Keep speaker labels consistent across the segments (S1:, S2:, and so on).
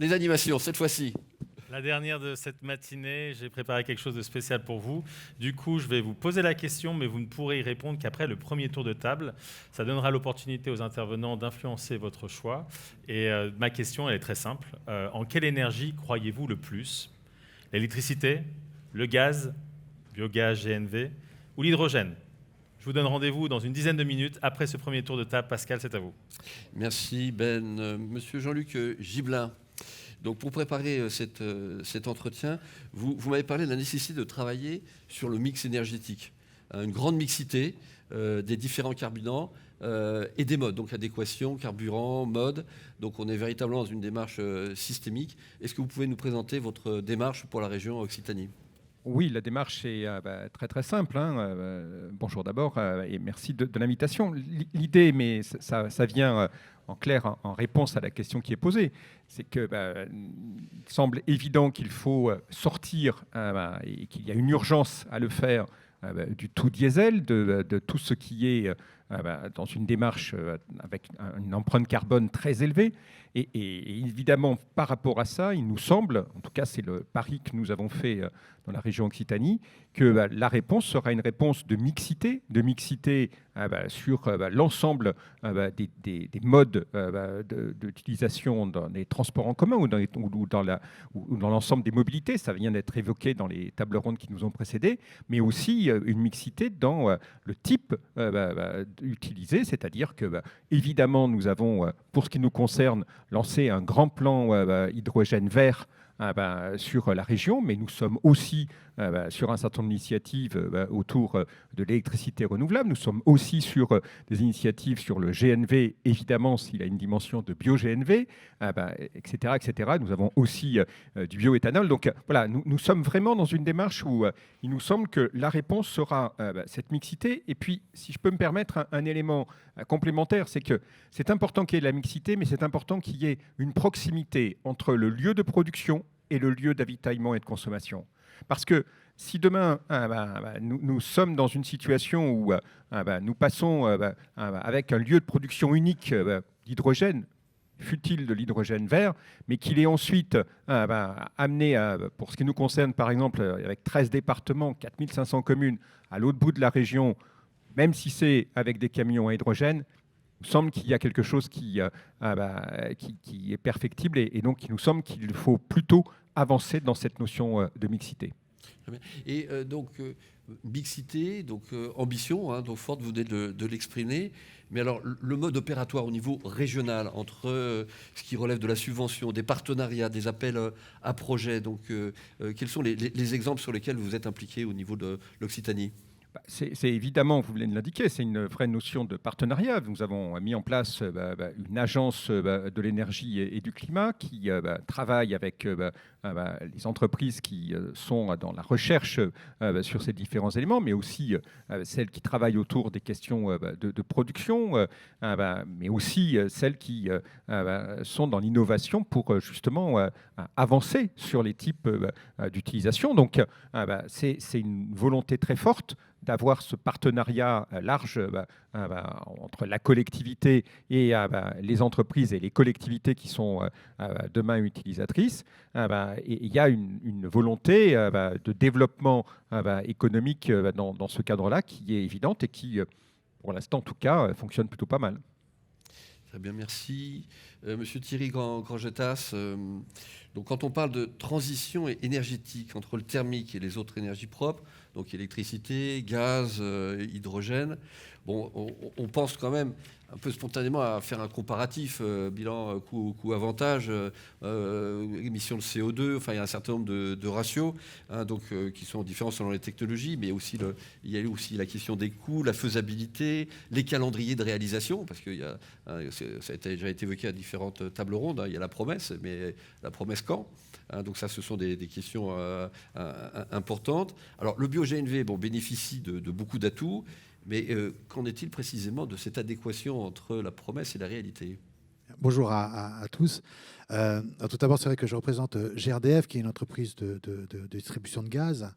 S1: les animations, cette fois-ci.
S2: La dernière de cette matinée, j'ai préparé quelque chose de spécial pour vous. Du coup, je vais vous poser la question, mais vous ne pourrez y répondre qu'après le premier tour de table. Ça donnera l'opportunité aux intervenants d'influencer votre choix. Et ma question, elle est très simple. En quelle énergie croyez-vous le plus? L'électricité, le gaz, biogaz, GNV ou l'hydrogène? Je vous donne rendez-vous dans une dizaine de minutes après ce premier tour de table. Pascal, c'est à vous.
S1: Merci Ben. Monsieur Jean-Luc Gibelin. Donc pour préparer cet entretien, vous m'avez parlé de la nécessité de travailler sur le mix énergétique, une grande mixité des différents carburants et des modes, donc adéquation, carburant, mode. Donc on est véritablement dans une démarche systémique. Est-ce que vous pouvez nous présenter votre démarche pour la région Occitanie ?
S3: Oui, la démarche est très très simple. Bonjour d'abord et merci de l'invitation. L'idée, mais ça vient en clair en réponse à la question qui est posée, c'est que il semble évident qu'il faut sortir et qu'il y a une urgence à le faire du tout diesel, de tout ce qui est dans une démarche avec une empreinte carbone très élevée. Et évidemment, par rapport à ça, il nous semble, en tout cas c'est le pari que nous avons fait dans la région Occitanie, que la réponse sera une réponse de mixité sur l'ensemble des modes d'utilisation dans les transports en commun ou dans l'ensemble des mobilités. Ça vient d'être évoqué dans les tables rondes qui nous ont précédés, mais aussi une mixité dans le type utilisé, c'est-à-dire que évidemment nous avons, pour ce qui nous concerne, lancé un grand plan hydrogène vert sur la région, mais nous sommes aussi sur un certain nombre d'initiatives autour de l'électricité renouvelable. Nous sommes aussi sur des initiatives sur le GNV, évidemment, s'il a une dimension de bio-GNV, etc., etc. Nous avons aussi du bioéthanol. Donc voilà, nous sommes vraiment dans une démarche où il nous semble que la réponse sera cette mixité. Et puis, si je peux me permettre un élément complémentaire, c'est que c'est important qu'il y ait de la mixité, mais c'est important qu'il y ait une proximité entre le lieu de production et le lieu d'avitaillement et de consommation. Parce que si demain, nous sommes dans une situation où nous passons avec un lieu de production unique d'hydrogène, fut-il de l'hydrogène vert, mais qu'il est ensuite amené, pour ce qui nous concerne par exemple, avec 13 départements, 4500 communes, à l'autre bout de la région, même si c'est avec des camions à hydrogène, il nous semble qu'il y a quelque chose qui est perfectible et donc il nous semble qu'il faut plutôt avancer dans cette notion de mixité.
S1: Et mixité, ambition, donc forte, vous venez de l'exprimer. Mais alors, le mode opératoire au niveau régional, entre ce qui relève de la subvention, des partenariats, des appels à projets, quels sont les exemples sur lesquels vous êtes impliqué au niveau de l'Occitanie ?
S3: C'est évidemment, vous venez de l'indiquer, c'est une vraie notion de partenariat. Nous avons mis en place une agence de l'énergie et du climat qui travaille avec les entreprises qui sont dans la recherche sur ces différents éléments, mais aussi celles qui travaillent autour des questions de production, mais aussi celles qui sont dans l'innovation pour justement avancer sur les types d'utilisation. Donc, c'est une volonté très forte d'avoir ce partenariat large entre la collectivité et les entreprises et les collectivités qui sont demain utilisatrices. Et il y a une volonté de développement économique dans ce cadre-là qui est évidente et qui, pour l'instant en tout cas, fonctionne plutôt pas mal.
S1: Très bien, merci. Monsieur Thierry Grangetas, donc quand on parle de transition énergétique entre le thermique et les autres énergies propres, donc électricité, gaz, hydrogène, on pense quand même un peu spontanément à faire un comparatif, bilan coût-avantage, émissions de CO2, enfin il y a un certain nombre de ratios qui sont différents selon les technologies, mais aussi il y a aussi la question des coûts, la faisabilité, les calendriers de réalisation, parce que ça a déjà été évoqué à différentes tables rondes, il y a la promesse, mais la promesse quand ? Donc ça, ce sont des questions importantes. Alors le bio-GNV bénéficie de beaucoup d'atouts, mais qu'en est-il précisément de cette adéquation entre la promesse et la réalité ?
S4: Bonjour à tous. Tout d'abord, c'est vrai que je représente GRDF, qui est une entreprise de distribution de gaz.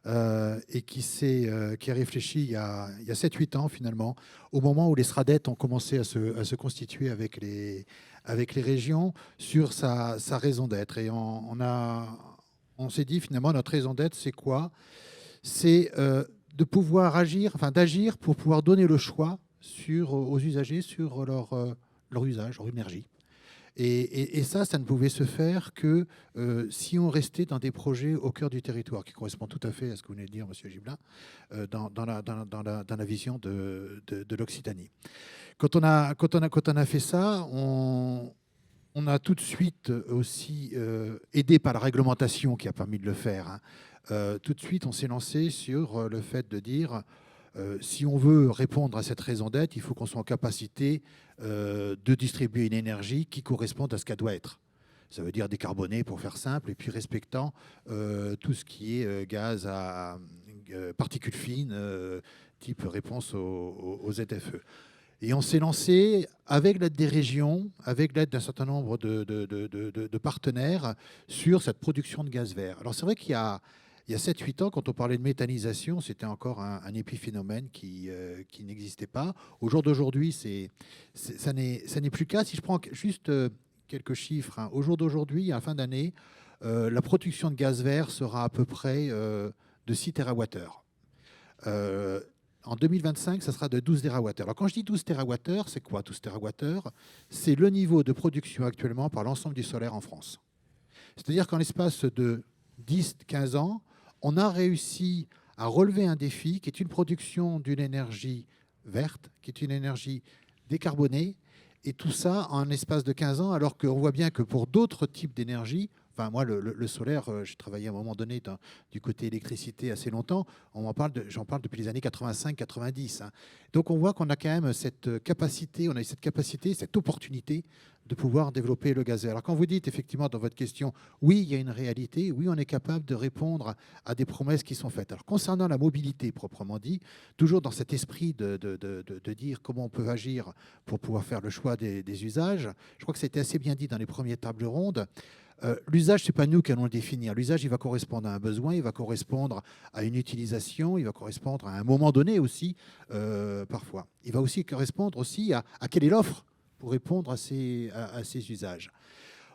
S4: et qui a réfléchi il y a 7-8 ans finalement, au moment où les SRADET ont commencé à se constituer avec les régions sur sa raison d'être. Et on s'est dit finalement notre raison d'être c'est quoi? C'est de pouvoir d'agir pour pouvoir donner le choix aux usagers sur leur usage, leur énergie. Et ça ne pouvait se faire que si on restait dans des projets au cœur du territoire, qui correspond tout à fait à ce que vous venez de dire, M. Gibelin, dans la vision de l'Occitanie. Quand on a fait ça, on a tout de suite aussi, aidé par la réglementation qui a permis de le faire, hein, tout de suite on s'est lancé sur le fait de dire si on veut répondre à cette raison d'être, il faut qu'on soit en capacité de distribuer une énergie qui corresponde à ce qu'elle doit être. Ça veut dire décarboner pour faire simple, et puis respectant tout ce qui est gaz à particules fines, type réponse aux ZFE. Et on s'est lancé avec l'aide des régions, avec l'aide d'un certain nombre de partenaires sur cette production de gaz vert. Alors c'est vrai qu'il y a 7-8 ans, quand on parlait de méthanisation, c'était encore un épiphénomène qui n'existait pas. Au jour d'aujourd'hui, ça n'est plus le cas. Si je prends juste quelques chiffres, hein, au jour d'aujourd'hui, à la fin d'année, la production de gaz vert sera à peu près de 6 TWh. En 2025, ça sera de 12 TWh. Alors quand je dis 12 TWh, c'est quoi 12 TWh? C'est le niveau de production actuellement par l'ensemble du solaire en France. C'est-à-dire qu'en l'espace de 10-15 ans, on a réussi à relever un défi qui est une production d'une énergie verte, qui est une énergie décarbonée, et tout ça en l'espace de 15 ans, alors qu'on voit bien que pour d'autres types d'énergie, enfin moi le solaire, j'ai travaillé à un moment donné du côté électricité assez longtemps, j'en parle depuis les années 85-90. Hein. Donc on voit qu'on a quand même cette capacité, cette opportunité de pouvoir développer le gaz vert. Alors quand vous dites effectivement dans votre question, oui, il y a une réalité, oui, on est capable de répondre à des promesses qui sont faites. Alors concernant la mobilité proprement dit, toujours dans cet esprit de dire comment on peut agir pour pouvoir faire le choix des usages, je crois que c'était assez bien dit dans les premières tables rondes. L'usage, ce n'est pas nous qui allons le définir. L'usage, il va correspondre à un besoin, il va correspondre à une utilisation, il va correspondre à un moment donné aussi, parfois. Il va aussi correspondre aussi à quelle est l'offre pour répondre à ces usages.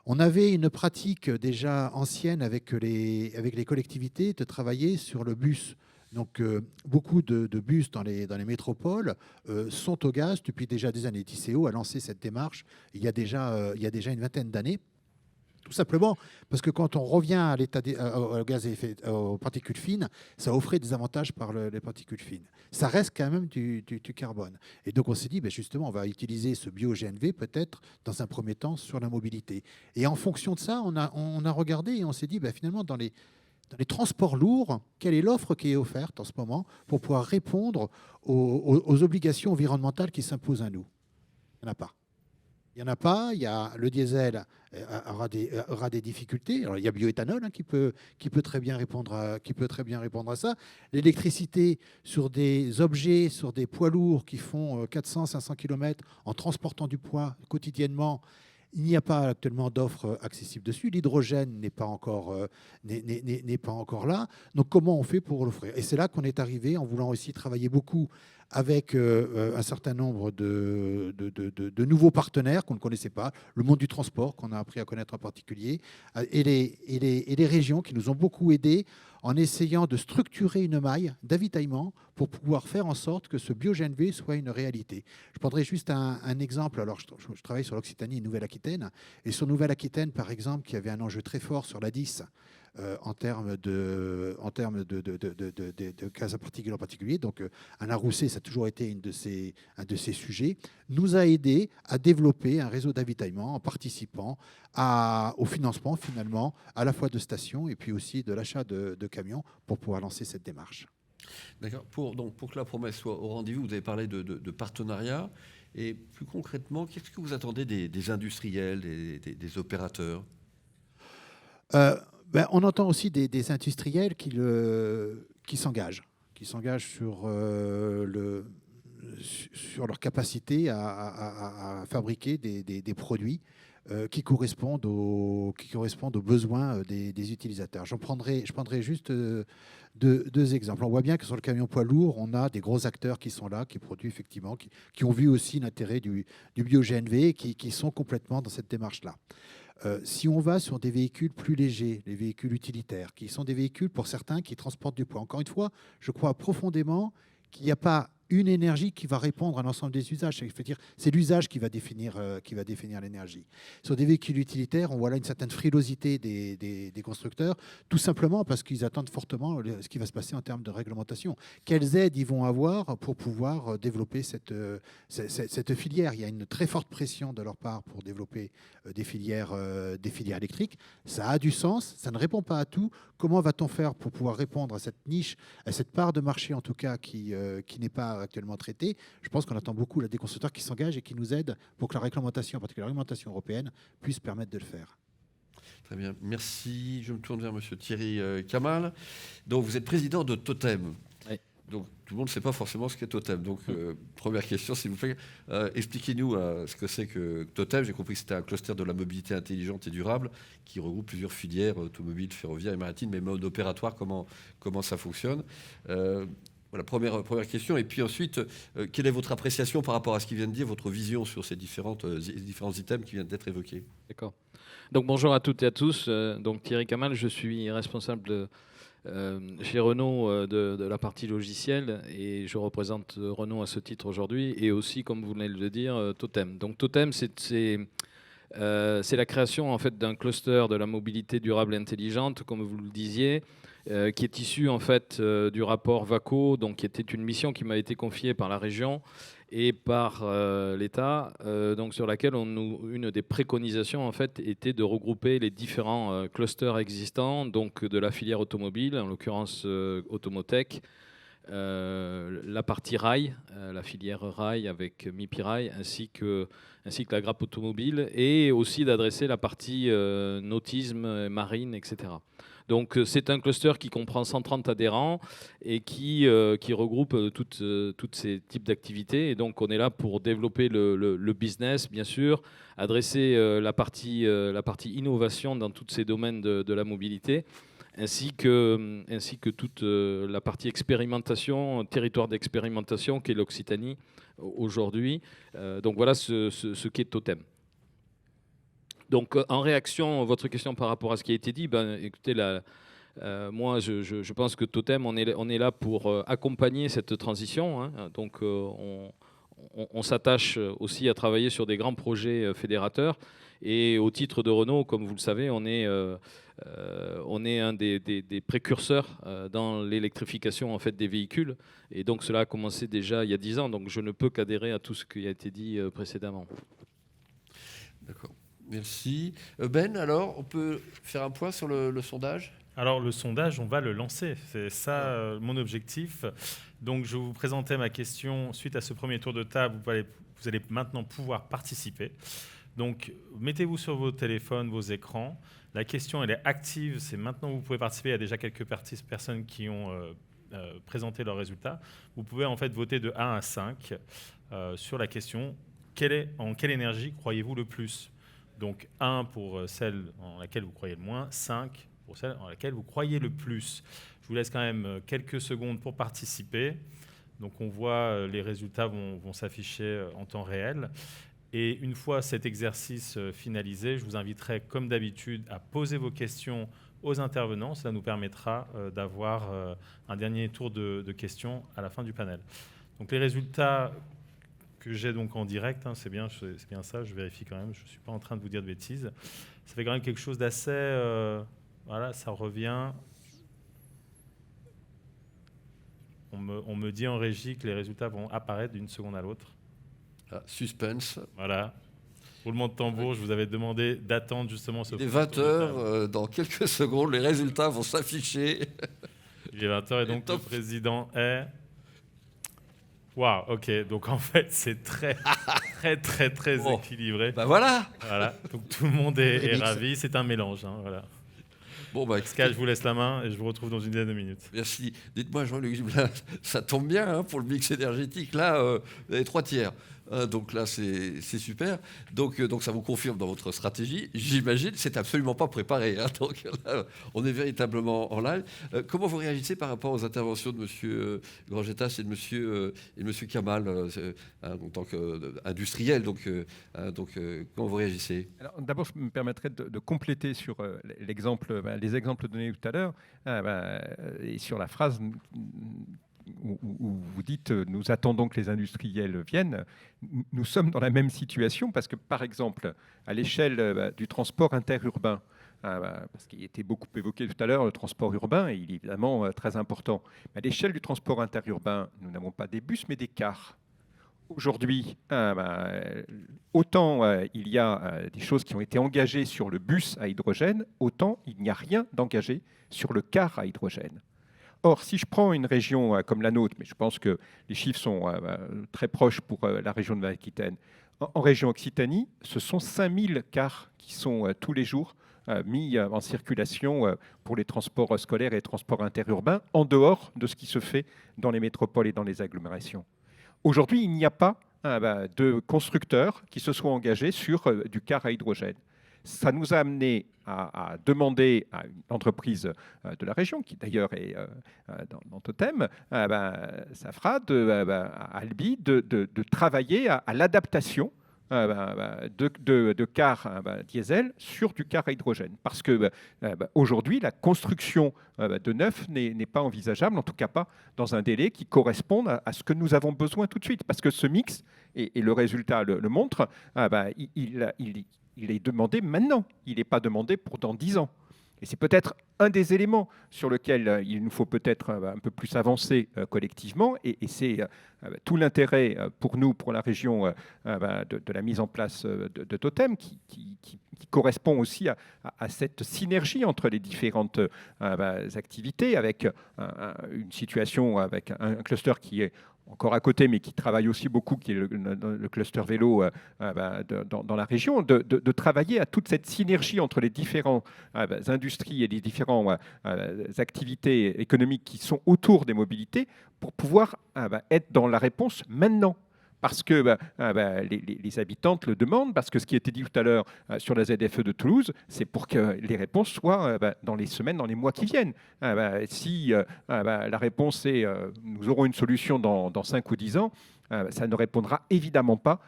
S4: On avait une pratique déjà ancienne avec les collectivités de travailler sur le bus. Donc, beaucoup de bus dans les métropoles sont au gaz depuis déjà des années. TCO a lancé cette démarche il y a déjà une vingtaine d'années. Tout simplement parce que quand on revient à l'état au gaz à effet, aux particules fines, ça offrait des avantages par les particules fines. Ça reste quand même du carbone. Et donc on s'est dit, justement, on va utiliser ce bio-GNV peut-être dans un premier temps sur la mobilité. Et en fonction de ça, on a regardé et on s'est dit, finalement, dans les transports lourds, quelle est l'offre qui est offerte en ce moment pour pouvoir répondre aux obligations environnementales qui s'imposent à nous? Il n'y en a pas. Il n'y en a pas. Il y a le diesel aura des difficultés. Alors, il y a bioéthanol qui peut très bien répondre à ça. L'électricité sur des objets, sur des poids lourds qui font 400-500 km en transportant du poids quotidiennement, il n'y a pas actuellement d'offres accessibles dessus. L'hydrogène n'est pas encore là. Donc, comment on fait pour l'offrir? Et c'est là qu'on est arrivé en voulant aussi travailler beaucoup avec un certain nombre de nouveaux partenaires qu'on ne connaissait pas, le monde du transport qu'on a appris à connaître en particulier, et les régions qui nous ont beaucoup aidés en essayant de structurer une maille d'avitaillement pour pouvoir faire en sorte que ce bio-GNV soit une réalité. Je prendrai juste un exemple. Alors, je travaille sur l'Occitanie et Nouvelle-Aquitaine. Et sur Nouvelle-Aquitaine, par exemple, qui avait un enjeu très fort sur l'A10 en termes de gaz à particules en particulier. Donc, Alain Rousset, ça a toujours été un de ces sujets, nous a aidé à développer un réseau d'avitaillement en participant au financement, finalement, à la fois de stations et puis aussi de l'achat de camions pour pouvoir lancer cette démarche.
S1: D'accord. Pour que la promesse soit au rendez-vous, vous avez parlé de partenariat. Et plus concrètement, qu'est-ce que vous attendez des industriels, des opérateurs?
S4: On entend aussi des industriels qui s'engagent sur leur capacité à fabriquer des produits qui correspondent aux besoins des utilisateurs. Je prendrai juste deux exemples. On voit bien que sur le camion poids lourd, on a des gros acteurs qui sont là, qui produisent effectivement, qui ont vu aussi l'intérêt du bio-GNV, qui sont complètement dans cette démarche-là. Si on va sur des véhicules plus légers, les véhicules utilitaires, qui sont des véhicules pour certains qui transportent du poids, encore une fois, je crois profondément qu'il n'y a pas une énergie qui va répondre à l'ensemble des usages. C'est l'usage qui va définir l'énergie. Sur des véhicules utilitaires, on voit là une certaine frilosité des constructeurs, tout simplement parce qu'ils attendent fortement ce qui va se passer en termes de réglementation. Quelles aides ils vont avoir pour pouvoir développer cette filière? Il y a une très forte pression de leur part pour développer des filières électriques. Ça a du sens, ça ne répond pas à tout. Comment va-t-on faire pour pouvoir répondre à cette niche, à cette part de marché en tout cas qui n'est pas actuellement traitée? Je pense qu'on attend beaucoup des constructeurs qui s'engagent et qui nous aident pour que la réglementation, en particulier la réglementation européenne, puisse permettre de le faire.
S1: Très bien, merci. Je me tourne vers Monsieur Thierry Kamal. Donc, vous êtes président de Totem.
S5: Oui.
S1: Donc, tout le monde ne sait pas forcément ce qu'est Totem. Donc, première question, s'il vous plaît. Expliquez-nous ce que c'est que Totem. J'ai compris que c'était un cluster de la mobilité intelligente et durable qui regroupe plusieurs filières automobiles, ferroviaires et maritimes, mais mode opératoire, comment ça fonctionne. Voilà, première question. Et puis ensuite, quelle est votre appréciation par rapport à ce qu'il vient de dire, votre vision sur ces différents items qui viennent d'être évoqués?
S5: D'accord. Donc bonjour à toutes et à tous. Donc Thierry Kamal, je suis responsable chez Renault de la partie logicielle et je représente Renault à ce titre aujourd'hui et aussi, comme vous venez de le dire, Totem. Donc Totem, c'est la création en fait d'un cluster de la mobilité durable et intelligente, comme vous le disiez, qui est issu en fait du rapport VACO, donc qui était une mission qui m'a été confiée par la région et par l'État, donc sur laquelle une des préconisations en fait était de regrouper les différents clusters existants, donc de la filière automobile, en l'occurrence Automotech, la partie rail, la filière rail avec MIPI-Rail, ainsi que la grappe automobile, et aussi d'adresser la partie nautisme, marine, etc. Donc c'est un cluster qui comprend 130 adhérents et qui regroupe toutes ces types d'activités. Et donc on est là pour développer le business, bien sûr, adresser la partie innovation dans tous ces domaines de la mobilité, ainsi que toute la partie expérimentation, territoire d'expérimentation qu'est l'Occitanie aujourd'hui. Donc voilà ce qu'est Totem. Donc, en réaction à votre question par rapport à ce qui a été dit, écoutez, moi, je pense que Totem, on est là pour accompagner cette transition. Hein. Donc, on s'attache aussi à travailler sur des grands projets fédérateurs. Et au titre de Renault, comme vous le savez, on est un des précurseurs dans l'électrification en fait, des véhicules. Et donc, cela a commencé déjà il y a 10 ans. Donc, je ne peux qu'adhérer à tout ce qui a été dit précédemment.
S1: D'accord. Merci. Ben, alors, on peut faire un point sur le sondage?
S2: Alors, le sondage, on va le lancer. C'est ça mon objectif. Donc, je vous présentais ma question. Suite à ce premier tour de table, vous allez maintenant pouvoir participer. Donc, mettez-vous sur vos téléphones, vos écrans. La question, elle est active. C'est maintenant que vous pouvez participer. Il y a déjà quelques personnes qui ont présenté leurs résultats. Vous pouvez en fait voter de 1 à 5 sur la question en quelle énergie croyez-vous le plus? Donc 1 pour celle en laquelle vous croyez le moins, 5 pour celle en laquelle vous croyez le plus. Je vous laisse quand même quelques secondes pour participer. Donc on voit les résultats vont s'afficher en temps réel. Et une fois cet exercice finalisé, je vous inviterai comme d'habitude à poser vos questions aux intervenants. Cela nous permettra d'avoir un dernier tour de questions à la fin du panel. Donc les résultats que j'ai donc en direct, c'est bien ça, je vérifie quand même, je ne suis pas en train de vous dire de bêtises. Ça fait quand même quelque chose d'assez... voilà, ça revient. On me dit en régie que les résultats vont apparaître d'une seconde à l'autre.
S1: Ah, suspense.
S2: Voilà. Roulement de tambour, je vous avais demandé d'attendre justement ce...
S1: Il est 20h, dans quelques secondes, les résultats vont s'afficher.
S2: Il est 20h et donc le président est... Waouh, ok, donc en fait c'est très équilibré.
S1: Ben voilà.
S2: Donc tout le monde est ravi, c'est un mélange. Hein, voilà.
S1: Bon,
S2: Pascal, je vous laisse la main et je vous retrouve dans une dizaine de minutes.
S1: Merci. Dites-moi, Jean-Luc, ça tombe bien pour le mix énergétique. Là, vous avez 3 tiers. Donc là, c'est super. Donc ça vous confirme dans votre stratégie. J'imagine, c'est absolument pas préparé. Donc là, on est véritablement en live. Comment vous réagissez par rapport aux interventions de M. Grangetas et de monsieur Kamal en tant qu'industriel comment vous réagissez?
S3: Alors, d'abord, je me permettrais de compléter sur les exemples donnés tout à l'heure et sur la phrase où vous dites nous attendons que les industriels viennent. Nous sommes dans la même situation parce que, par exemple, à l'échelle du transport interurbain, parce qu'il était beaucoup évoqué tout à l'heure, le transport urbain, et il est évidemment très important. À l'échelle du transport interurbain, nous n'avons pas des bus, mais des cars. Aujourd'hui, autant il y a des choses qui ont été engagées sur le bus à hydrogène, autant il n'y a rien d'engagé sur le car à hydrogène. Or, si je prends une région comme la nôtre, mais je pense que les chiffres sont très proches pour la région de l'Aquitaine, en région Occitanie, ce sont 5000 cars qui sont tous les jours mis en circulation pour les transports scolaires et les transports interurbains, en dehors de ce qui se fait dans les métropoles et dans les agglomérations. Aujourd'hui, il n'y a pas de constructeurs qui se soient engagés sur du car à hydrogène. Ça nous a amené à demander à une entreprise de la région, qui d'ailleurs est dans Totem, Safrad, à Albi, de travailler à l'adaptation de cars diesel sur du car à hydrogène. Parce que aujourd'hui, la construction de neuf n'est pas envisageable, en tout cas pas dans un délai qui corresponde à ce que nous avons besoin tout de suite. Parce que ce mix, et le résultat le montre, il est demandé maintenant. Il n'est pas demandé pour dans 10 ans. Et c'est peut-être un des éléments sur lequel il nous faut peut-être un peu plus avancer collectivement. Et c'est tout l'intérêt pour nous, pour la région, de la mise en place de Totem, qui correspond aussi à cette synergie entre les différentes activités, avec une situation, avec un cluster qui est encore à côté, mais qui travaille aussi beaucoup, qui est le cluster vélo dans la région, de travailler à toute cette synergie entre les différentes industries et les différentes activités économiques qui sont autour des mobilités pour pouvoir être dans la réponse maintenant. Parce que les habitantes le demandent, parce que ce qui a été dit tout à l'heure sur la ZFE de Toulouse, c'est pour que les réponses soient dans les semaines, dans les mois qui viennent. Si la réponse est nous aurons une solution dans 5 ou 10 ans, ça ne répondra évidemment pas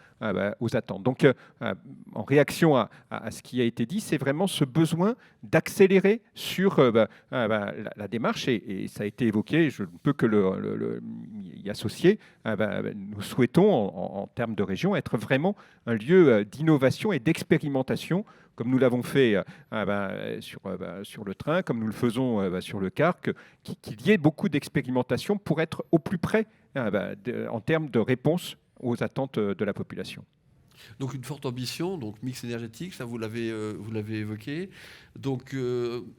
S3: aux attentes. Donc, en réaction à ce qui a été dit, c'est vraiment ce besoin d'accélérer sur la démarche, et ça a été évoqué, je ne peux que y associer. Nous souhaitons, en termes de région, être vraiment un lieu d'innovation et d'expérimentation, comme nous l'avons fait sur le train, comme nous le faisons sur le car, qu'il y ait beaucoup d'expérimentation pour être au plus près en termes de réponse aux attentes de la population.
S1: Donc une forte ambition, donc mix énergétique, ça vous l'avez évoqué. Donc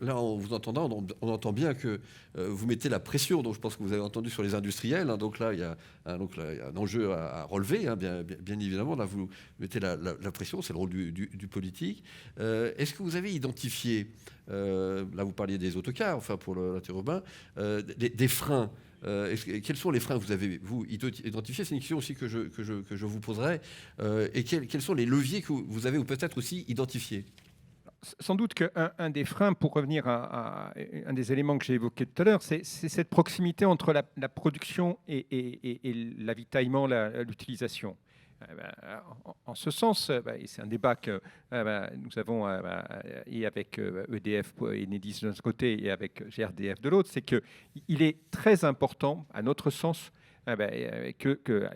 S1: là, en vous entendant, on entend bien que vous mettez la pression, donc je pense que vous avez entendu sur les industriels. Donc là, il y a un enjeu à relever, bien évidemment. Là, vous mettez la pression, c'est le rôle du politique. Est-ce que vous avez identifié, là vous parliez des autocars, enfin pour l'interurbain, des freins? Quels sont les freins que vous avez identifiés? C'est une question aussi que je vous poserai. Et quels sont les leviers que vous avez ou peut-être aussi identifiés?
S3: Sans doute qu'un des freins, pour revenir à un des éléments que j'ai évoqué tout à l'heure, c'est cette proximité entre la production et l'avitaillement, l'utilisation. En ce sens, et c'est un débat que nous avons et avec EDF et Enedis de notre côté et avec GRDF de l'autre, c'est qu'il est très important, à notre sens, que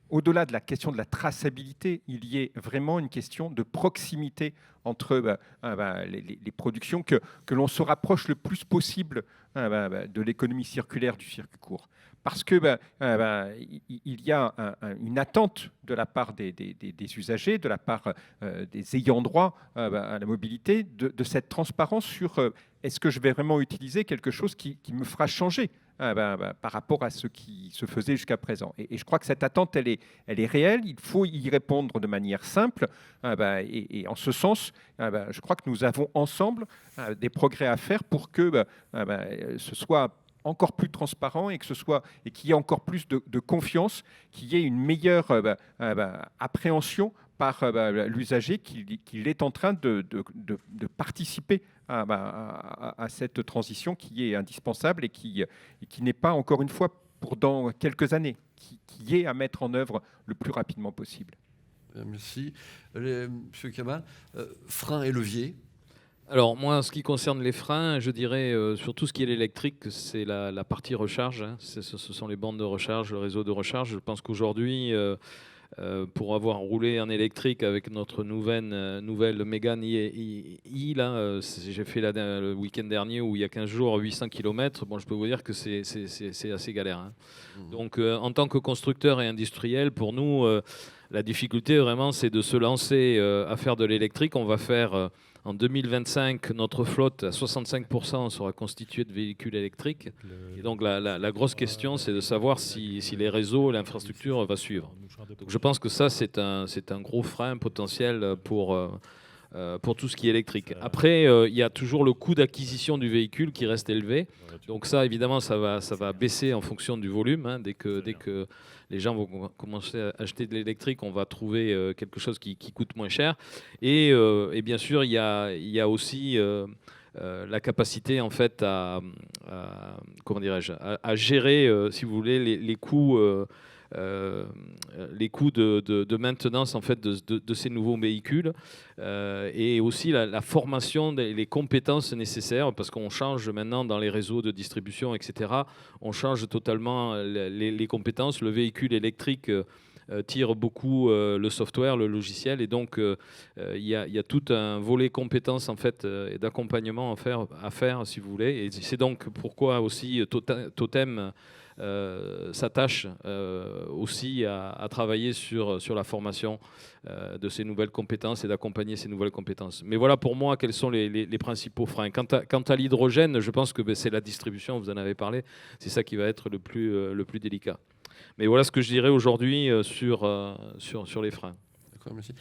S3: au-delà de la question de la traçabilité, il y ait vraiment une question de proximité entre les productions, que l'on se rapproche le plus possible de l'économie circulaire, du circuit court. Parce que il y a une attente de la part des usagers, de la part des ayants droit à la mobilité, de cette transparence sur est-ce que je vais vraiment utiliser quelque chose qui me fera changer par rapport à ce qui se faisait jusqu'à présent. Et je crois que cette attente, elle est réelle. Il faut y répondre de manière simple. Et en ce sens, je crois que nous avons ensemble des progrès à faire pour que ce soit encore plus transparent et qu'il y ait encore plus de confiance, qu'il y ait une meilleure appréhension par l'usager qu'il est en train de participer à cette transition qui est indispensable et qui n'est pas, encore une fois, pour dans quelques années, qui est à mettre en œuvre le plus rapidement possible.
S1: Merci. Monsieur Kamal, freins et leviers.
S5: Alors moi, en ce qui concerne les freins, je dirais sur tout ce qui est l'électrique, c'est la partie recharge. Hein. Ce sont les bandes de recharge, le réseau de recharge. Je pense qu'aujourd'hui, pour avoir roulé en électrique avec notre nouvelle Mégane I, là, j'ai fait le week-end dernier ou il y a 15 jours 800 km. Bon, je peux vous dire que c'est assez galère. Hein. Donc en tant que constructeur et industriel, pour nous, la difficulté vraiment, c'est de se lancer à faire de l'électrique. On va faire en 2025, notre flotte à 65% sera constituée de véhicules électriques. Et donc la grosse question, c'est de savoir si les réseaux, l'infrastructure va suivre. Donc je pense que ça, c'est un gros frein potentiel pour tout ce qui est électrique. Après, il y a toujours le coût d'acquisition du véhicule qui reste élevé. Donc ça, évidemment, ça va baisser en fonction du volume. Hein. Dès que les gens vont commencer à acheter de l'électrique, on va trouver quelque chose qui coûte moins cher. Et bien sûr, il y a aussi la capacité, en fait, à gérer, si vous voulez, les coûts de maintenance en fait de ces nouveaux véhicules et aussi la formation, les compétences nécessaires, parce qu'on change maintenant dans les réseaux de distribution, etc. On change totalement les compétences. Le véhicule électrique tire beaucoup le software, le logiciel, et donc il y a tout un volet compétences en fait et d'accompagnement à faire, si vous voulez. Et c'est donc pourquoi aussi Totem s'attache aussi à travailler sur la formation de ces nouvelles compétences et d'accompagner ces nouvelles compétences. Mais voilà pour moi quels sont les principaux freins. Quant à l'hydrogène, je pense que c'est la distribution, vous en avez parlé, c'est ça qui va être le plus délicat. Mais voilà ce que je dirais aujourd'hui sur les freins.
S1: D'accord, merci.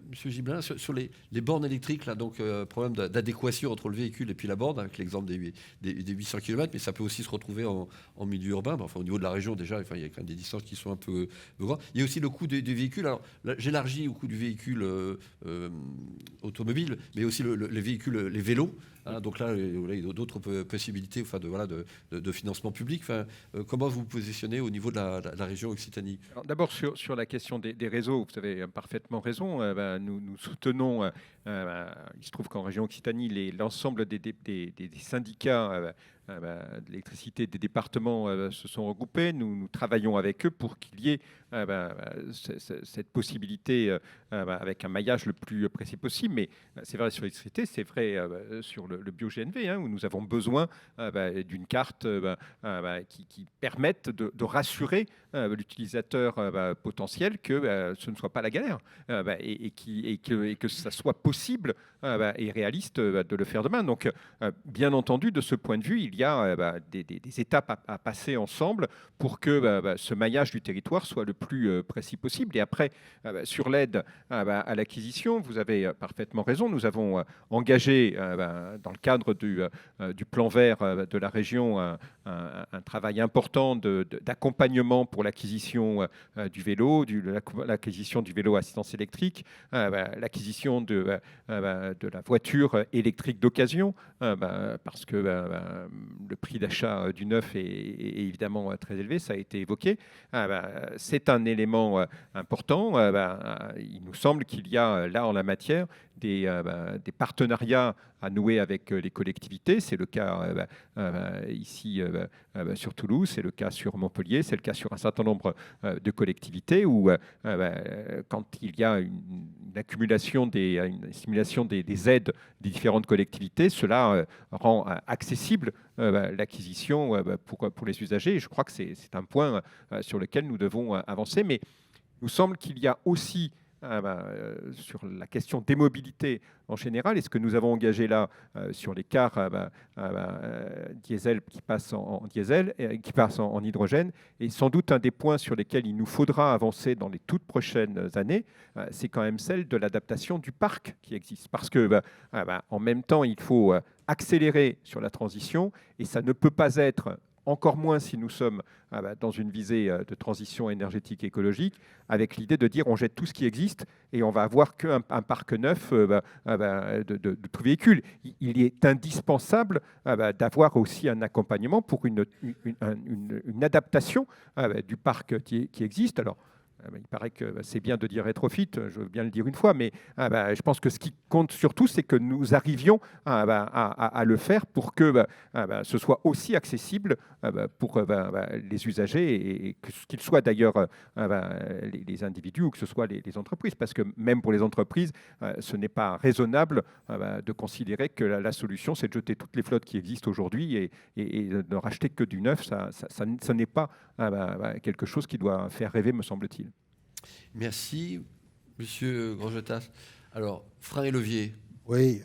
S1: Monsieur Gibelin, sur les bornes électriques, là, donc problème d'adéquation entre le véhicule et puis la borne, avec l'exemple des 800 km, mais ça peut aussi se retrouver en milieu urbain. Enfin, au niveau de la région, déjà, il y a quand même des distances qui sont un peu grandes. Il y a aussi le coût des véhicules. Alors, là, j'élargis au coût du véhicule automobile, mais aussi les véhicules, les vélos. Hein, donc là, il y a d'autres possibilités de financement public. Enfin, comment vous vous positionnez au niveau de la région Occitanie?
S3: D'abord, sur la question des réseaux, vous avez parfaitement raison. Nous soutenons, il se trouve qu'en région Occitanie, l'ensemble des syndicats de l'électricité des départements se sont regroupés. Nous travaillons avec eux pour qu'il y ait cette possibilité avec un maillage le plus précis possible. Mais c'est vrai sur l'électricité, c'est vrai sur le bio-GNV, où nous avons besoin d'une carte qui permette de rassurer l'utilisateur potentiel que ce ne soit pas la galère et que ça soit possible et réaliste de le faire demain. Donc, bien entendu, de ce point de vue, il y a des étapes à passer ensemble pour que ce maillage du territoire soit le plus précis possible. Et après, sur l'aide à l'acquisition, vous avez parfaitement raison. Nous avons engagé, dans le cadre du plan vert de la région, un travail important d'accompagnement pour l'acquisition du vélo, l'acquisition du vélo à assistance électrique, l'acquisition de la voiture électrique d'occasion, parce que le prix d'achat du neuf est évidemment très élevé, ça a été évoqué. C'est un élément important. Il nous semble qu'il y a là en la matière des partenariats à nouer avec les collectivités. C'est le cas ici sur Toulouse, c'est le cas sur Montpellier, c'est le cas sur un certain nombre de collectivités où quand il y a une accumulation une simulation des aides des différentes collectivités, cela rend accessible l'acquisition pour les usagers. Et je crois que c'est un point sur lequel nous devons avancer. Mais il nous semble qu'il y a aussi sur la question des mobilités en général, et ce que nous avons engagé là sur les cars diesel qui passent en diesel et qui passent en hydrogène, est sans doute un des points sur lesquels il nous faudra avancer dans les toutes prochaines années, c'est quand même celle de l'adaptation du parc qui existe. Parce que en même temps, il faut accélérer sur la transition et ça ne peut pas être encore moins si nous sommes dans une visée de transition énergétique et écologique, avec l'idée de dire on jette tout ce qui existe et on va avoir qu'un parc neuf de tout véhicule. Il est indispensable d'avoir aussi un accompagnement pour une adaptation du parc qui existe. Alors, il paraît que c'est bien de dire rétrofit, je veux bien le dire une fois, mais je pense que ce qui compte surtout, c'est que nous arrivions à le faire pour que ce soit aussi accessible pour les usagers, et qu'ils soient d'ailleurs les individus ou que ce soit les entreprises. Parce que même pour les entreprises, ce n'est pas raisonnable de considérer que la solution, c'est de jeter toutes les flottes qui existent aujourd'hui et de ne racheter que du neuf. Ça n'est pas quelque chose qui doit faire rêver, me semble-t-il.
S1: Merci, Monsieur Grangetas. Alors, frein et levier.
S4: Oui,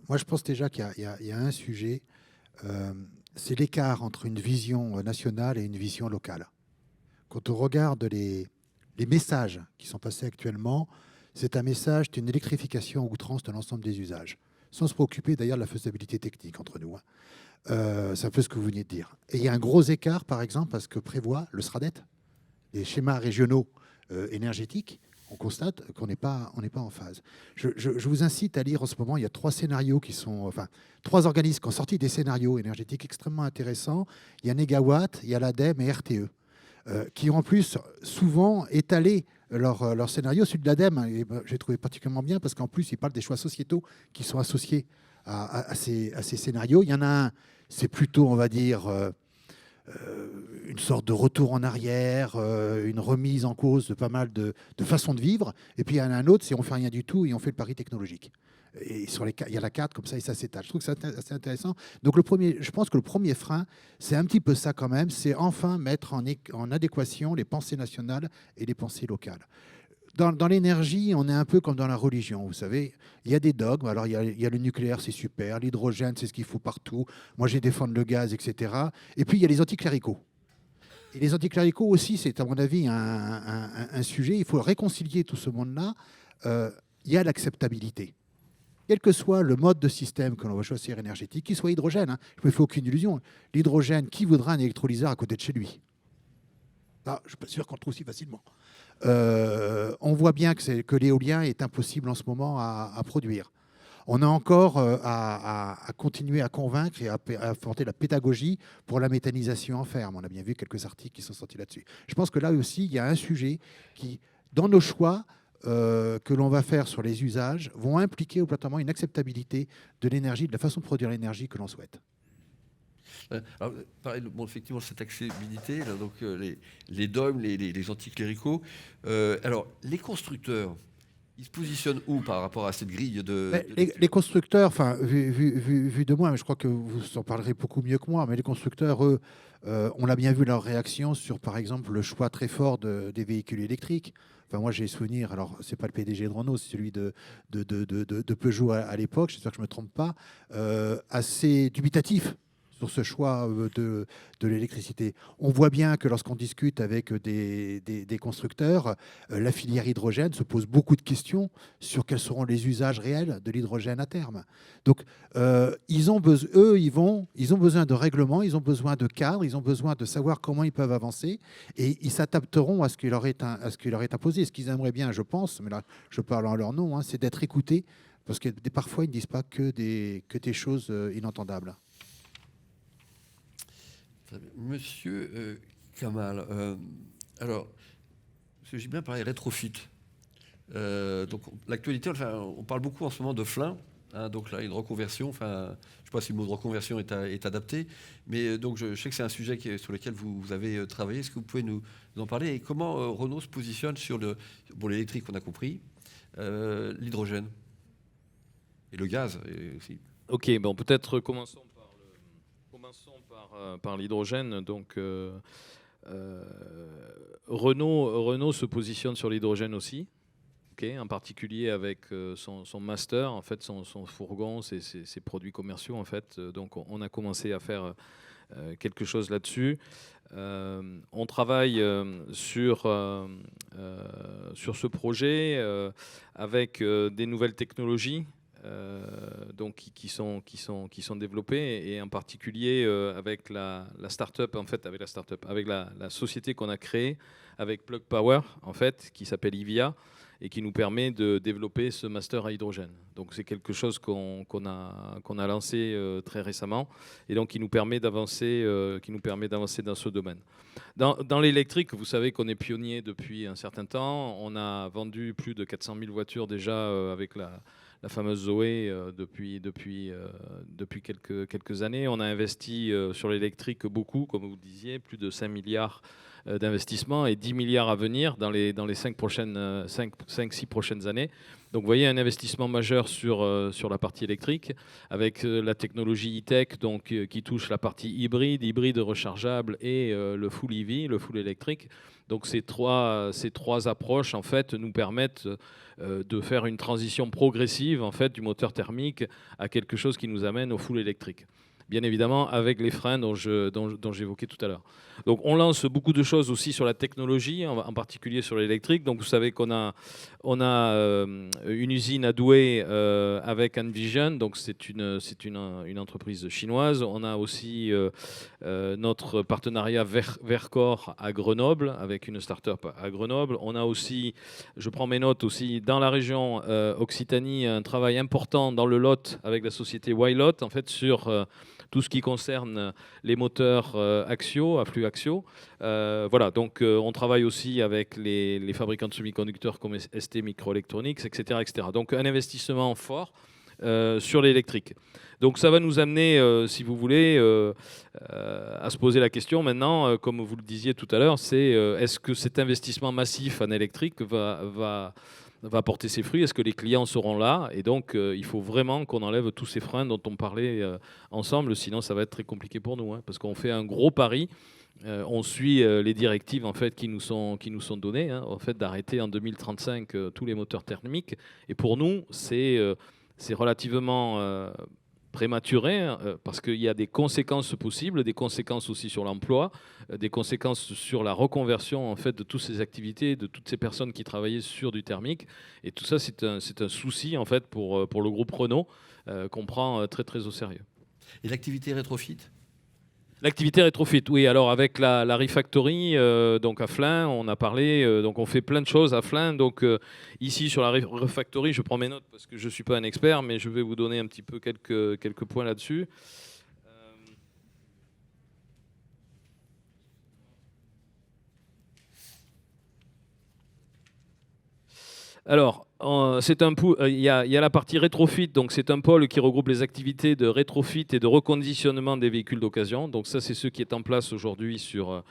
S4: moi je pense déjà qu'il y a un sujet, c'est l'écart entre une vision nationale et une vision locale. Quand on regarde les messages qui sont passés actuellement, c'est un message d'une électrification à outrance de l'ensemble des usages, sans se préoccuper d'ailleurs de la faisabilité technique entre nous. C'est un peu ce que vous venez de dire. Et il y a un gros écart, par exemple, à ce que prévoit le SRADET, les schémas régionaux énergétiques. On constate qu'on n'est pas en phase. Je vous incite à lire en ce moment, il y a 3 scénarios qui sont, 3 organismes qui ont sorti des scénarios énergétiques extrêmement intéressants. Il y a Négawatt, il y a l'ADEME et RTE, qui ont en plus souvent étalé leur scénario. Celui de l'ADEME, j'ai trouvé particulièrement bien parce qu'en plus, il parle des choix sociétaux qui sont associés à ces scénarios. Il y en a un, c'est plutôt, on va dire, une sorte de retour en arrière, une remise en cause de pas mal de façons de vivre. Et puis il y en a un autre, c'est on ne fait rien du tout et on fait le pari technologique. Et il y a la carte comme ça et ça s'étale. Je trouve que c'est assez intéressant. Donc je pense que le premier frein, c'est un petit peu ça quand même, c'est enfin mettre en adéquation les pensées nationales et les pensées locales. Dans l'énergie, on est un peu comme dans la religion, vous savez. Il y a des dogmes. Alors, il y a le nucléaire, c'est super. L'hydrogène, c'est ce qu'il faut partout. Moi, je défends le gaz, etc. Et puis, il y a les anticléricaux. Et les anticléricaux aussi, c'est à mon avis un sujet. Il faut réconcilier tout ce monde-là. Il y a l'acceptabilité. Quel que soit le mode de système que l'on va choisir énergétique, qu'il soit hydrogène, je ne me fais aucune illusion. L'hydrogène, qui voudra un électrolyseur à côté de chez lui? Je ne suis pas sûr qu'on le trouve si facilement. On voit bien que l'éolien est impossible en ce moment à produire. On a encore à continuer à convaincre et à apporter la pédagogie pour la méthanisation en ferme. On a bien vu quelques articles qui sont sortis là-dessus. Je pense que là aussi, il y a un sujet qui, dans nos choix que l'on va faire sur les usages, vont impliquer obligatoirement une acceptabilité de l'énergie, de la façon de produire l'énergie que l'on souhaite.
S1: Alors, pareil, effectivement, cette accessibilité, là, donc, les dogmes, les anticléricaux. Alors, les constructeurs, ils se positionnent où par rapport à cette grille de...
S4: Les constructeurs, vu de moi, mais je crois que vous en parlerez beaucoup mieux que moi, mais les constructeurs, eux, on l'a bien vu leur réaction sur, par exemple, le choix très fort des véhicules électriques. Moi, j'ai souvenir, alors c'est pas le PDG de Renault, c'est celui de Peugeot à l'époque, j'espère que je ne me trompe pas, assez dubitatif sur ce choix de l'électricité. On voit bien que lorsqu'on discute avec des constructeurs, la filière hydrogène se pose beaucoup de questions sur quels seront les usages réels de l'hydrogène à terme. Donc, ils ont besoin de règlements, ils ont besoin de cadres, ils ont besoin de savoir comment ils peuvent avancer et ils s'adapteront à ce qui leur est imposé. Ce qu'ils aimeraient bien, je pense, mais là, je parle en leur nom, c'est d'être écoutés parce que parfois, ils ne disent pas que des choses inentendables.
S1: Monsieur Kamal, alors, parce que j'ai bien parlé rétrofit. Donc, l'actualité, on parle beaucoup en ce moment de FLIN, donc là, une reconversion. Je ne sais pas si le mot de reconversion est adapté, mais donc je sais que c'est un sujet sur lequel vous avez travaillé. Est-ce que vous pouvez nous en parler et comment Renault se positionne sur l'électrique, on a compris, l'hydrogène et le gaz aussi.
S5: Ok, bon, peut-être commençons par l'hydrogène. Donc, Renault se positionne sur l'hydrogène aussi, en particulier avec son master, en fait, son fourgon, ses produits commerciaux, en fait. Donc, on a commencé à faire quelque chose là-dessus. On travaille sur ce projet avec des nouvelles technologies. donc qui sont développés, et en particulier avec la start-up, en fait, avec la société qu'on a créée avec Plug Power, en fait, qui s'appelle IVIA, et qui nous permet de développer ce master à hydrogène. Donc c'est quelque chose qu'on a lancé très récemment, et donc qui nous permet d'avancer dans ce domaine. Dans l'électrique, vous savez qu'on est pionnier depuis un certain temps. On a vendu plus de 400 000 voitures déjà avec la fameuse Zoé depuis quelques années. On a investi sur l'électrique beaucoup, comme vous disiez, plus de 5 milliards d'investissements et 10 milliards à venir dans les 5-6 prochaines années. Donc vous voyez un investissement majeur sur la partie électrique, avec la technologie e-tech qui touche la partie hybride rechargeable, et le full EV, le full électrique. Donc ces trois approches en fait nous permettent de faire une transition progressive en fait du moteur thermique à quelque chose qui nous amène au full électrique. Bien évidemment avec les freins dont j'évoquais tout à l'heure. Donc on lance beaucoup de choses aussi sur la technologie, en particulier sur l'électrique. Donc vous savez qu'on a une usine à Douai avec Envision, donc c'est une entreprise chinoise. On a aussi notre partenariat Vercor à Grenoble, avec une start-up à Grenoble. On a aussi, je prends mes notes aussi, dans la région Occitanie, un travail important dans le Lot avec la société Wylot, en fait, sur tout ce qui concerne les moteurs axiaux, à flux axiaux. Voilà, donc on travaille aussi avec les fabricants de semi-conducteurs comme ST Microelectronics, etc., etc. Donc un investissement fort sur l'électrique. Donc ça va nous amener, si vous voulez, à se poser la question maintenant, comme vous le disiez tout à l'heure, c'est est-ce que cet investissement massif en électrique va porter ses fruits? Est-ce que les clients seront là? Et donc, il faut vraiment qu'on enlève tous ces freins dont on parlait ensemble, sinon ça va être très compliqué pour nous, hein, parce qu'on fait un gros pari. On suit les directives en fait, qui nous sont données, hein, en fait, d'arrêter en 2035 tous les moteurs thermiques. Et pour nous, c'est relativement prématuré, hein, parce qu'il y a des conséquences possibles, des conséquences aussi sur l'emploi, des conséquences sur la reconversion en fait, de toutes ces activités, de toutes ces personnes qui travaillaient sur du thermique. Et tout ça, c'est un souci en fait, pour le groupe Renault qu'on prend très très au sérieux.
S1: Et l'activité rétrofit?
S5: L'activité rétrofit, oui. Alors avec la Refactory, donc à Flins, on a parlé, donc on fait plein de choses à Flins. Donc ici sur la Refactory, je prends mes notes parce que je ne suis pas un expert, mais je vais vous donner un petit peu quelques points là-dessus. Alors, il y a la partie rétrofit, donc c'est un pôle qui regroupe les activités de rétrofit et de reconditionnement des véhicules d'occasion. Donc ça, c'est ce qui est en place aujourd'hui sur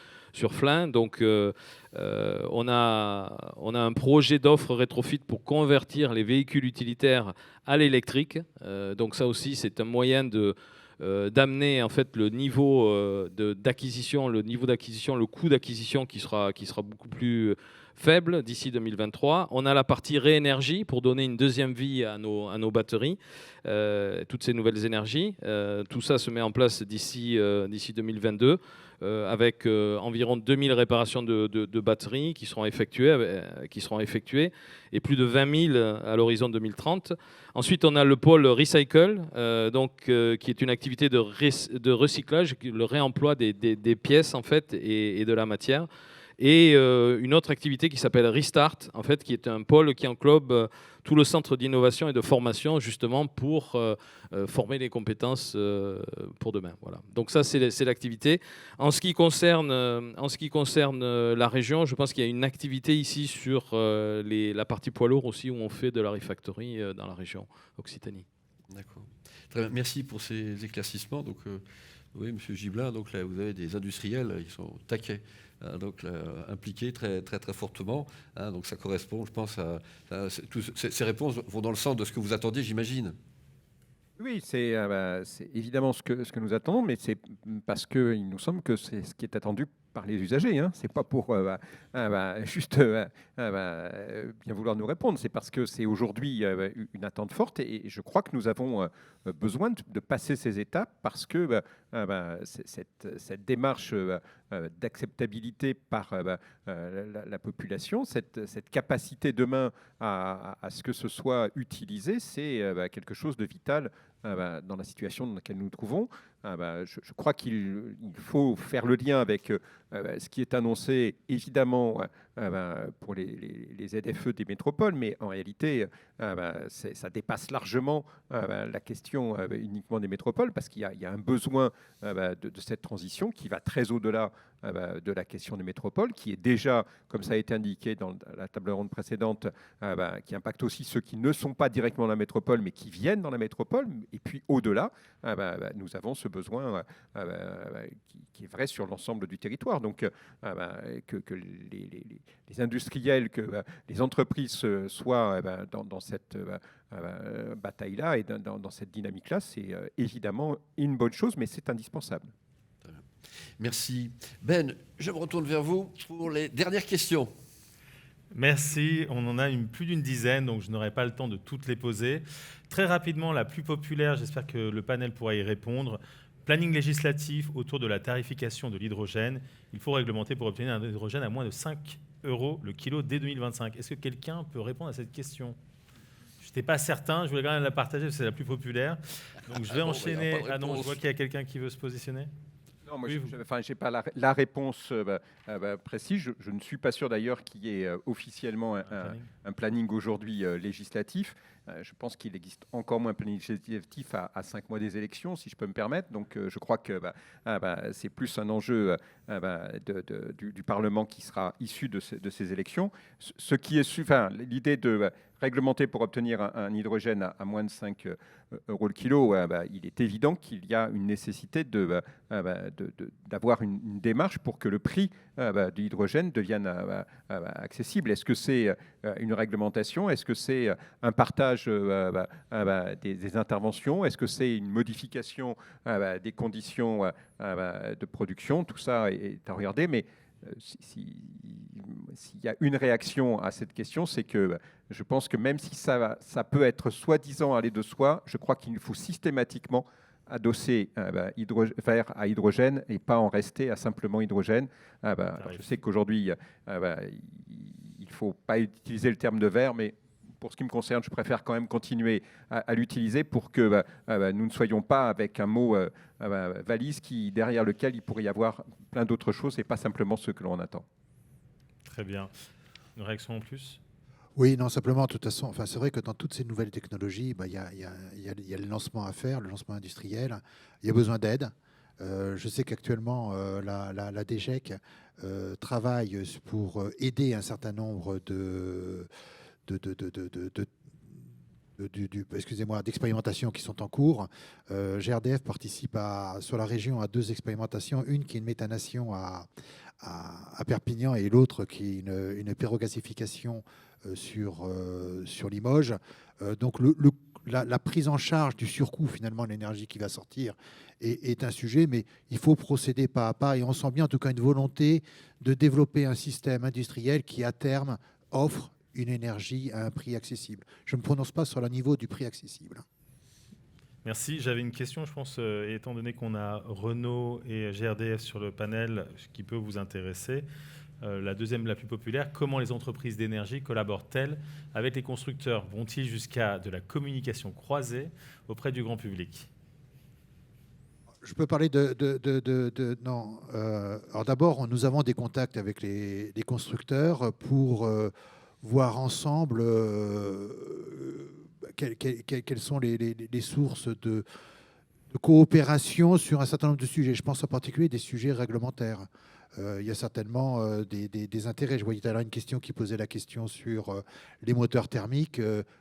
S5: Flins. Donc on a un projet d'offre rétrofit pour convertir les véhicules utilitaires à l'électrique. Donc ça aussi, c'est un moyen d'amener en fait le niveau d'acquisition, le coût d'acquisition qui sera beaucoup plus faible d'ici 2023. On a la partie réénergie pour donner une deuxième vie à nos batteries, toutes ces nouvelles énergies. Tout ça se met en place d'ici 2022 avec environ 2000 réparations de batteries qui seront effectuées et plus de 20 000 à l'horizon 2030. Ensuite, on a le pôle Recycle, qui est une activité de recyclage, le réemploi des pièces en fait, et de la matière. Et une autre activité qui s'appelle Restart, en fait, qui est un pôle qui englobe tout le centre d'innovation et de formation, justement, pour former les compétences pour demain. Voilà. Donc ça, c'est l'activité. En ce qui concerne la région, je pense qu'il y a une activité ici sur la partie poids lourd aussi, où on fait de la refactory dans la région Occitanie.
S1: D'accord. Très bien. Merci pour ces éclaircissements. Donc, oui, Monsieur Gibelin, donc là, vous avez des industriels qui sont taquets, donc impliqués très, très, très fortement. Donc ça correspond, je pense, ces réponses vont dans le sens de ce que vous attendiez, j'imagine.
S3: Oui, c'est évidemment ce que nous attendons, mais c'est parce qu'il nous semble que c'est ce qui est attendu par les usagers. Hein. Ce n'est pas pour juste bien vouloir nous répondre. C'est parce que c'est aujourd'hui une attente forte et je crois que nous avons besoin de passer ces étapes parce que cette démarche d'acceptabilité par la population, cette capacité demain à ce que ce soit utilisé, c'est quelque chose de vital dans la situation dans laquelle nous nous trouvons. Je crois qu'il faut faire le lien avec ce qui est annoncé, évidemment, pour les ZFE des métropoles, mais en réalité, ça dépasse largement la question uniquement des métropoles, parce qu'il y a un besoin de cette transition qui va très au-delà de la question des métropoles, qui est déjà, comme ça a été indiqué dans la table ronde précédente, qui impacte aussi ceux qui ne sont pas directement dans la métropole, mais qui viennent dans la métropole. Et puis au-delà, nous avons ce besoin qui est vrai sur l'ensemble du territoire. Donc que les industriels, que les entreprises soient dans cette bataille-là et dans cette dynamique-là, c'est évidemment une bonne chose, mais c'est indispensable.
S1: Merci. Ben, je me retourne vers vous pour les dernières questions.
S2: Merci, on en a plus d'une dizaine, donc je n'aurai pas le temps de toutes les poser. Très rapidement, la plus populaire, j'espère que le panel pourra y répondre. Planning législatif autour de la tarification de l'hydrogène. Il faut réglementer pour obtenir un hydrogène à moins de 5 € le kilo dès 2025. Est-ce que quelqu'un peut répondre à cette question ? Je n'étais pas certain, je voulais quand même la partager, parce que c'est la plus populaire. Donc je vais enchaîner. Ah non, je vois qu'il y a quelqu'un qui veut se positionner.
S3: Non, moi, je n'ai pas la réponse précise. Je ne suis pas sûr d'ailleurs qu'il y ait officiellement un planning aujourd'hui législatif. Je pense qu'il existe encore moins un planning législatif à 5 mois des élections, si je peux me permettre. Donc je crois que c'est plus un enjeu du Parlement qui sera issu de ces élections. Ce qui est l'idée de réglementer pour obtenir un hydrogène à moins de 5 € le kilo, il est évident qu'il y a une nécessité d'avoir une démarche pour que le prix de l'hydrogène devienne accessible. Est-ce que c'est une réglementation ? Est-ce que c'est un partage des interventions ? Est-ce que c'est une modification des conditions de production ? Tout ça est à regarder, mais s'il y a une réaction à cette question, c'est que je pense que même si ça peut être soi-disant aller de soi, je crois qu'il faut systématiquement adosser vert à hydrogène et pas en rester à simplement hydrogène. Je sais qu'aujourd'hui, il ne faut pas utiliser le terme de vert, mais pour ce qui me concerne, je préfère quand même continuer à l'utiliser pour que nous ne soyons pas avec un mot valise derrière lequel il pourrait y avoir plein d'autres choses et pas simplement ce que l'on attend.
S2: Très bien. Une réaction en plus ?
S4: Oui, non, simplement, de toute façon, c'est vrai que dans toutes ces nouvelles technologies, il y a le lancement à faire, le lancement industriel. Il y a besoin d'aide. Je sais qu'actuellement, la DGEC travaille pour aider un certain nombre d'expérimentations qui sont en cours. GRDF participe sur la région à 2 expérimentations, une qui est une méthanation à Perpignan et l'autre qui est une pyrogasification sur Limoges. Donc la prise en charge du surcoût finalement de l'énergie qui va sortir est un sujet, mais il faut procéder pas à pas et on sent bien en tout cas une volonté de développer un système industriel qui à terme offre une énergie à un prix accessible. Je ne me prononce pas sur le niveau du prix accessible.
S2: Merci. J'avais une question, je pense, étant donné qu'on a Renault et GRDF sur le panel, ce qui peut vous intéresser. La deuxième, la plus populaire, comment les entreprises d'énergie collaborent-elles avec les constructeurs ? Vont-ils jusqu'à de la communication croisée auprès du grand public ?
S4: Je peux parler non. Alors d'abord, nous avons des contacts avec les constructeurs pour voir ensemble quelles sont les sources de coopération sur un certain nombre de sujets. Je pense en particulier des sujets réglementaires. Il y a certainement des intérêts. Je voyais tout à l'heure une question qui posait la question sur les moteurs thermiques.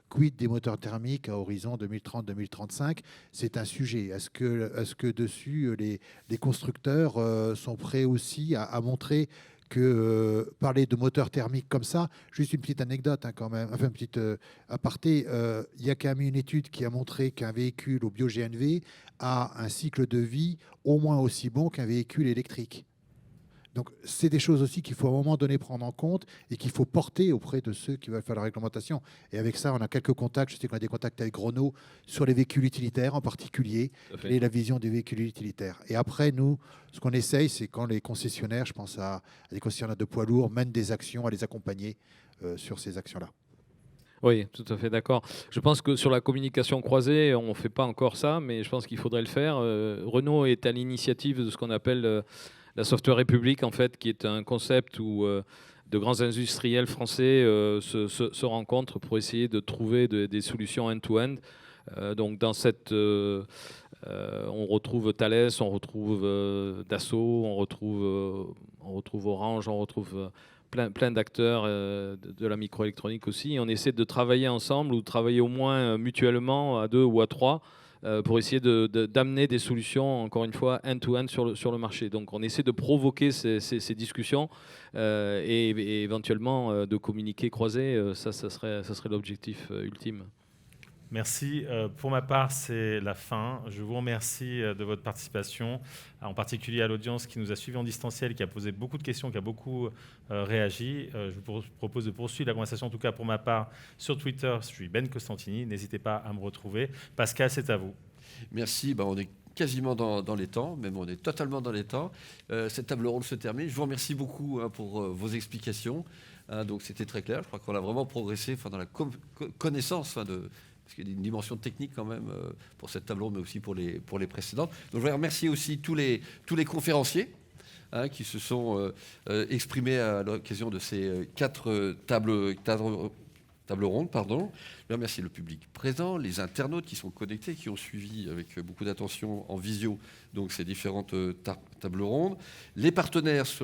S4: Quid des moteurs thermiques à horizon 2030-2035 ? C'est un sujet. Est-ce que dessus, les constructeurs sont prêts aussi à montrer que parler de moteurs thermiques comme ça, juste une petite anecdote quand même, enfin une petite aparté, il y a quand même une étude qui a montré qu'un véhicule au bio-GNV a un cycle de vie au moins aussi bon qu'un véhicule électrique. Donc, c'est des choses aussi qu'il faut à un moment donné prendre en compte et qu'il faut porter auprès de ceux qui veulent faire la réglementation. Et avec ça, on a quelques contacts. Je sais qu'on a des contacts avec Renault sur les véhicules utilitaires en particulier et la vision des véhicules utilitaires. Et après, nous, ce qu'on essaye, c'est quand les concessionnaires, je pense à des concessionnaires de poids lourds, mènent des actions, à les accompagner sur ces actions-là.
S5: Oui, tout à fait d'accord. Je pense que sur la communication croisée, on ne fait pas encore ça, mais je pense qu'il faudrait le faire. Renault est à l'initiative de ce qu'on appelle la Software République, en fait, qui est un concept où de grands industriels français se rencontrent pour essayer de trouver des solutions end-to-end. Donc dans cette, on retrouve Thales, on retrouve Dassault, on retrouve Orange, on retrouve plein d'acteurs de la microélectronique aussi. Et on essaie de travailler ensemble ou de travailler au moins mutuellement à 2 ou à 3 pour essayer d'amener des solutions, encore une fois, end-to-end sur le marché. Donc on essaie de provoquer ces discussions et éventuellement de communiquer croisé. Ça serait l'objectif ultime.
S2: Merci. Pour ma part, c'est la fin. Je vous remercie de votre participation, en particulier à l'audience qui nous a suivis en distanciel, qui a posé beaucoup de questions, qui a beaucoup réagi. Je vous propose de poursuivre la conversation, en tout cas pour ma part, sur Twitter. Je suis Ben Costantini. N'hésitez pas à me retrouver. Pascal, c'est à vous.
S1: Merci. On est quasiment dans les temps, même on est totalement dans les temps. Cette table ronde se termine. Je vous remercie beaucoup pour vos explications. Donc c'était très clair. Je crois qu'on a vraiment progressé dans la connaissance parce qu'il y a une dimension technique quand même pour cette table ronde, mais aussi pour les précédentes. Donc je voudrais remercier aussi tous les conférenciers qui se sont exprimés à l'occasion de ces 4 tables rondes. Je remercie le public présent, les internautes qui sont connectés, qui ont suivi avec beaucoup d'attention en visio donc ces différentes tables rondes, les partenaires sans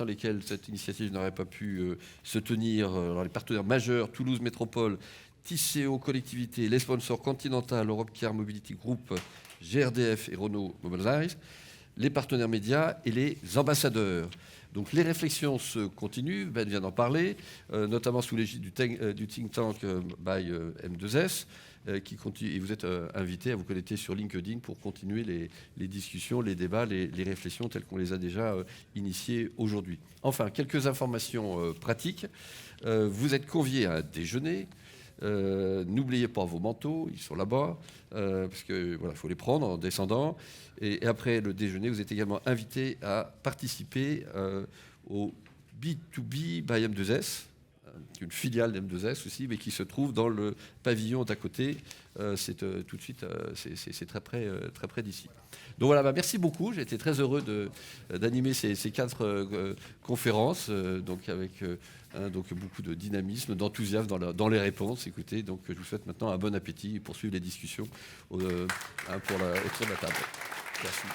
S1: lesquels cette initiative n'aurait pas pu se tenir, alors les partenaires majeurs, Toulouse Métropole, Tisséo Collectivité, les sponsors Continental, Europe Car Mobility Group, GRDF et Renault Mobilize, les partenaires médias et les ambassadeurs. Donc les réflexions se continuent, Ben vient d'en parler, notamment sous l'égide du think tank by M2S, qui continue, et vous êtes invités à vous connecter sur LinkedIn pour continuer les discussions, les débats, les réflexions telles qu'on les a déjà initiées aujourd'hui. Enfin, quelques informations pratiques. Vous êtes conviés à un déjeuner. N'oubliez pas vos manteaux, ils sont là-bas, parce que voilà, faut les prendre en descendant. Et après le déjeuner, vous êtes également invité à participer au B2B by M2S, une filiale d'M2S aussi, mais qui se trouve dans le pavillon d'à côté. C'est tout de suite, c'est très près d'ici. Donc voilà, merci beaucoup. J'ai été très heureux d'animer ces 4 conférences, donc avec donc beaucoup de dynamisme, d'enthousiasme dans les réponses. Écoutez, donc je vous souhaite maintenant un bon appétit et poursuivre les discussions autour de la table. Merci.